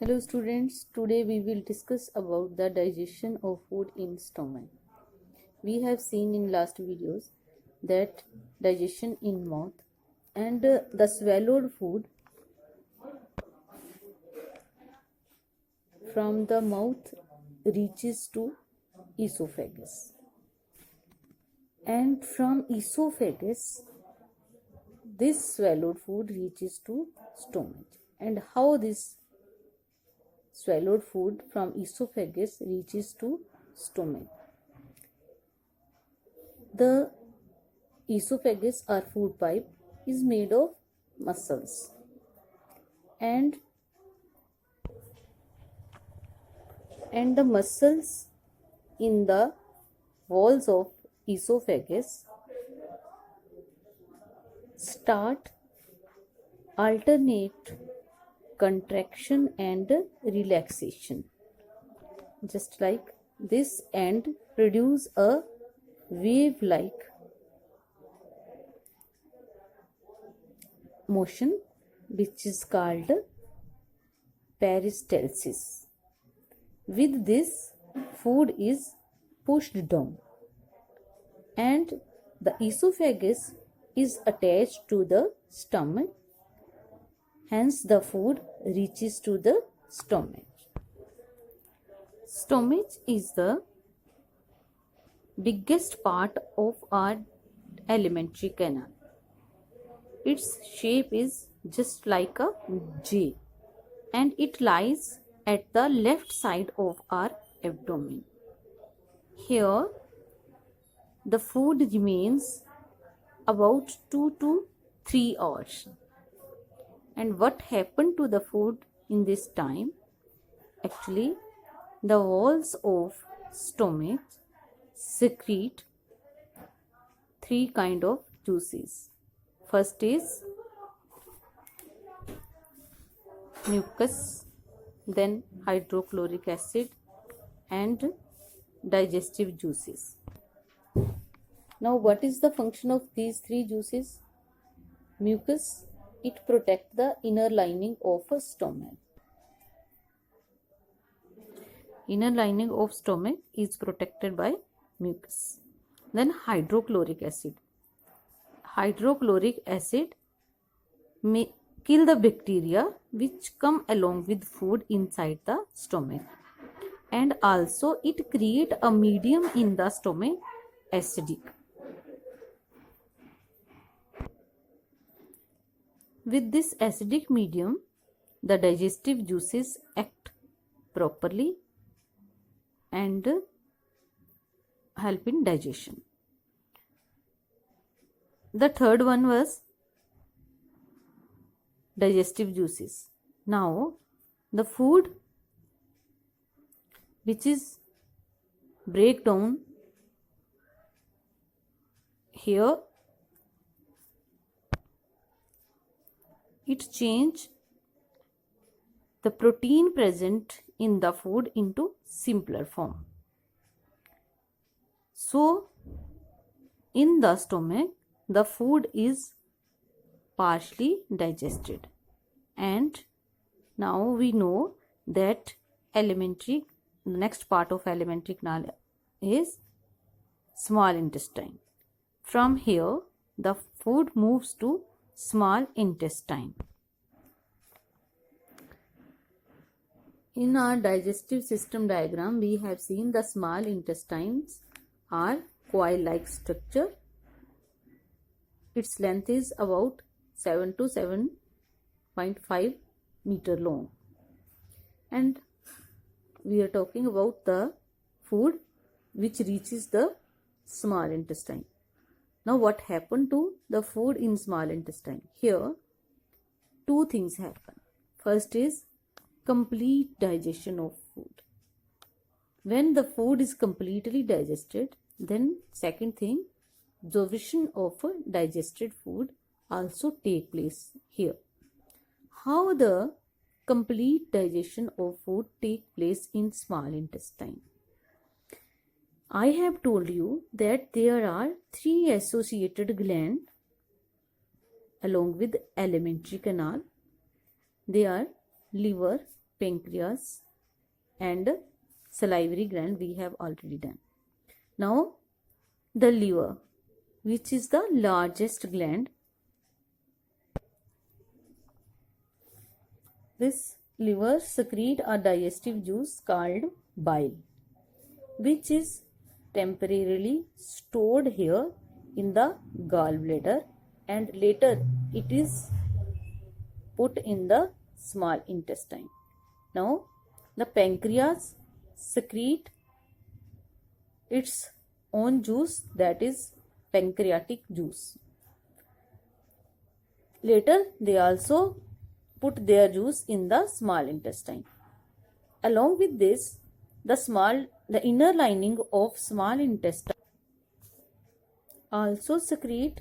Hello students, today we will discuss about the digestion of food in stomach. We have seen in last videos that digestion in mouth and the swallowed food from the mouth reaches to esophagus, and from esophagus this swallowed food reaches to stomach. And how this swallowed food from esophagus reaches to stomach? The esophagus or food pipe is made of muscles, and the muscles in the walls of esophagus start alternate contraction and relaxation, just like this, and produce a wave like motion which is called peristalsis. With this, food is pushed down and the esophagus is attached to the stomach, hence the food reaches to the stomach. Stomach is the biggest part of our alimentary canal. Its shape is just like a J, and it lies at the left side of our abdomen. Here the food remains about 2 to 3 hours. And what happened to the food in this time? Actually, the walls of stomach secrete 3 kind of juices. First is mucus, then hydrochloric acid and digestive juices. Now, what is the function of these 3 juices? Mucus, it protects the inner lining of a stomach. Inner lining of stomach is protected by mucus. Then hydrochloric acid. Hydrochloric acid may kill the bacteria which come along with food inside the stomach, and also it create a medium in the stomach, acidic. With this acidic medium, the digestive juices act properly and help in digestion. The third one was digestive juices. Now, the food which is break down here, it change the protein present in the food into simpler form. So, in the stomach, the food is partially digested, and now we know that the next part of alimentary canal is small intestine. From here, the food moves to small intestine. In our digestive system diagram, we have seen the small intestines are coil-like structure. Its length is about 7 to 7.5 meter long, and we are talking about the food which reaches the small intestine. Now, what happened to the food in small intestine? Here, 2 things happen. First is complete digestion of food. When the food is completely digested, then second thing, absorption of digested food also take place here. How the complete digestion of food take place in small intestine? I have told you that there are 3 associated glands along with alimentary canal. They are liver, pancreas and salivary gland we have already done. Now the liver, which is the largest gland. This liver secrete a digestive juice called bile, which is temporarily stored here in the gallbladder and later it is put in the small intestine. Now the pancreas secrete its own juice, that is pancreatic juice. Later they also put their juice in the small intestine. Along with this, the inner lining of small intestine also secrete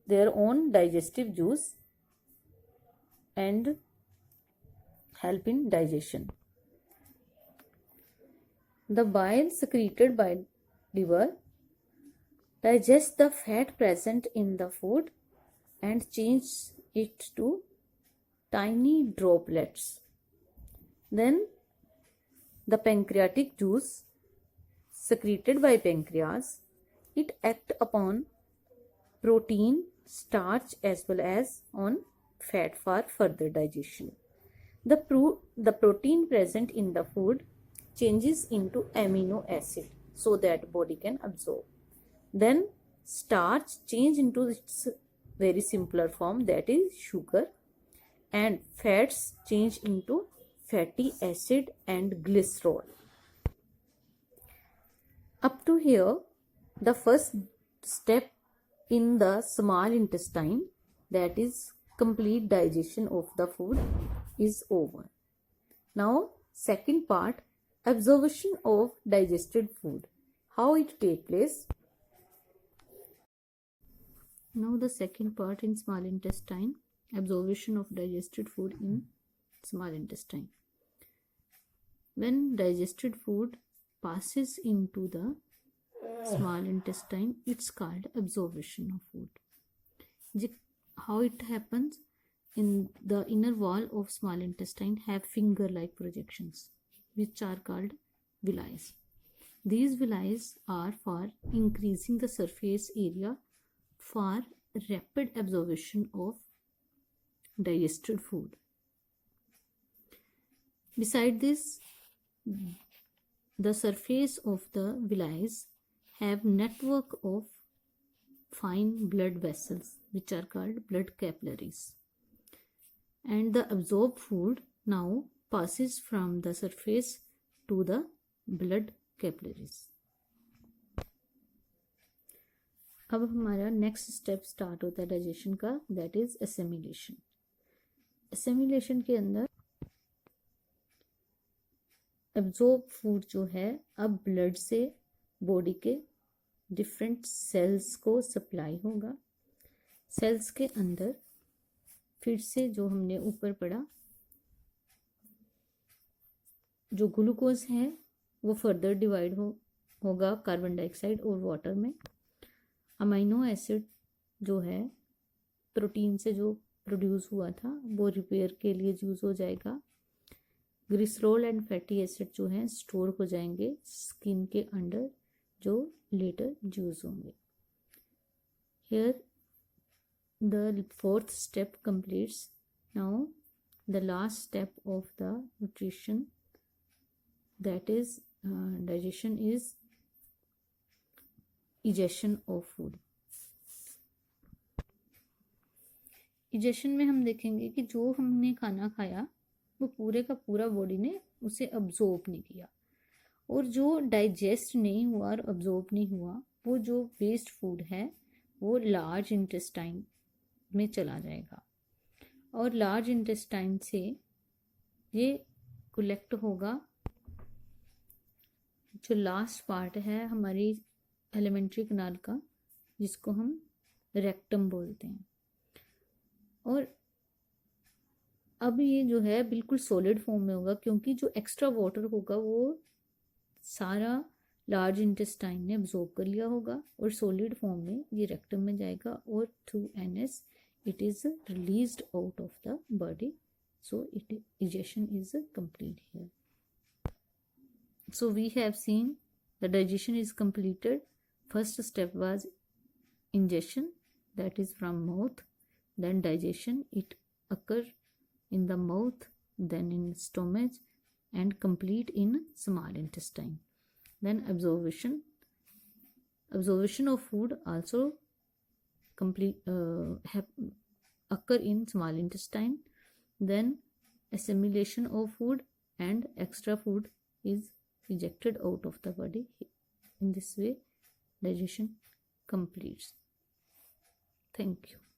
their own digestive juice and help in digestion. The bile secreted by liver digests the fat present in the food and changes it to tiny droplets. Then the pancreatic juice secreted by pancreas, it acts upon protein, starch as well as on fat for further digestion. The protein present in the food changes into amino acid so that body can absorb. Then starch change into its very simpler form, that is sugar, and fats change into fatty acid and glycerol. Up to here, the first step in the small intestine, that is complete digestion of the food, is over. Now second part, absorption of digested food, how it take place. Now the second part in small intestine, absorption of digested food in small intestine. When digested food passes into the small intestine, it's called absorption of food. How it happens? In the inner wall of small intestine have finger-like projections, which are called villi. These villi are for increasing the surface area for rapid absorption of digested food. Beside this, the surface of the villi have network of fine blood vessels, which are called blood capillaries, and the absorbed food now passes from the surface to the blood capillaries. अब हमारा next step start होता है digestion का, that is assimilation. Assimilation के अंदर absorb food जो है अब ब्लड से बॉडी के डिफरेंट सेल्स को सप्लाई होगा. सेल्स के अंदर फिर से जो हमने ऊपर पढ़ा, जो ग्लूकोज है वो फर्दर डिवाइड होगा कार्बन डाइऑक्साइड और वाटर में. अमाइनो एसिड जो है प्रोटीन से जो प्रोड्यूस हुआ था वो रिपेयर के लिए यूज हो जाएगा. ग्लिसरॉल एंड फैटी एसिड जो है स्टोर हो जाएंगे स्किन के अंडर, जो लेटर यूज होंगे. Here the fourth step completes. Now the last step of the nutrition, that is digestion, is digestion of food. digestion में हम देखेंगे कि जो हमने खाना खाया वो पूरे का पूरा बॉडी ने उसे अब्जॉर्ब नहीं किया, और जो डाइजेस्ट नहीं हुआ और अब्जॉर्ब नहीं हुआ वो जो वेस्ट फूड है वो लार्ज इंटेस्टाइन में चला जाएगा, और लार्ज इंटेस्टाइन से ये कलेक्ट होगा. जो लास्ट पार्ट है हमारी एलिमेंट्री कैनाल का, जिसको हम रेक्टम बोलते हैं. और अब ये जो है बिल्कुल सॉलिड फॉर्म में होगा, क्योंकि जो एक्स्ट्रा वाटर होगा वो सारा लार्ज इंटेस्टाइन ने अब्जॉर्ब कर लिया होगा, और सॉलिड फॉर्म में ये रेक्टम में जाएगा, और through NS it is released out of the body So digestion is complete here. So we have seen the digestion is completed. First step was ingestion, that is from mouth. Then digestion, it occur in the mouth, then in stomach, and complete in small intestine. Then absorption of food also complete occur in small intestine. Then assimilation of food and extra food is ejected out of the body. In this way digestion completes. Thank you.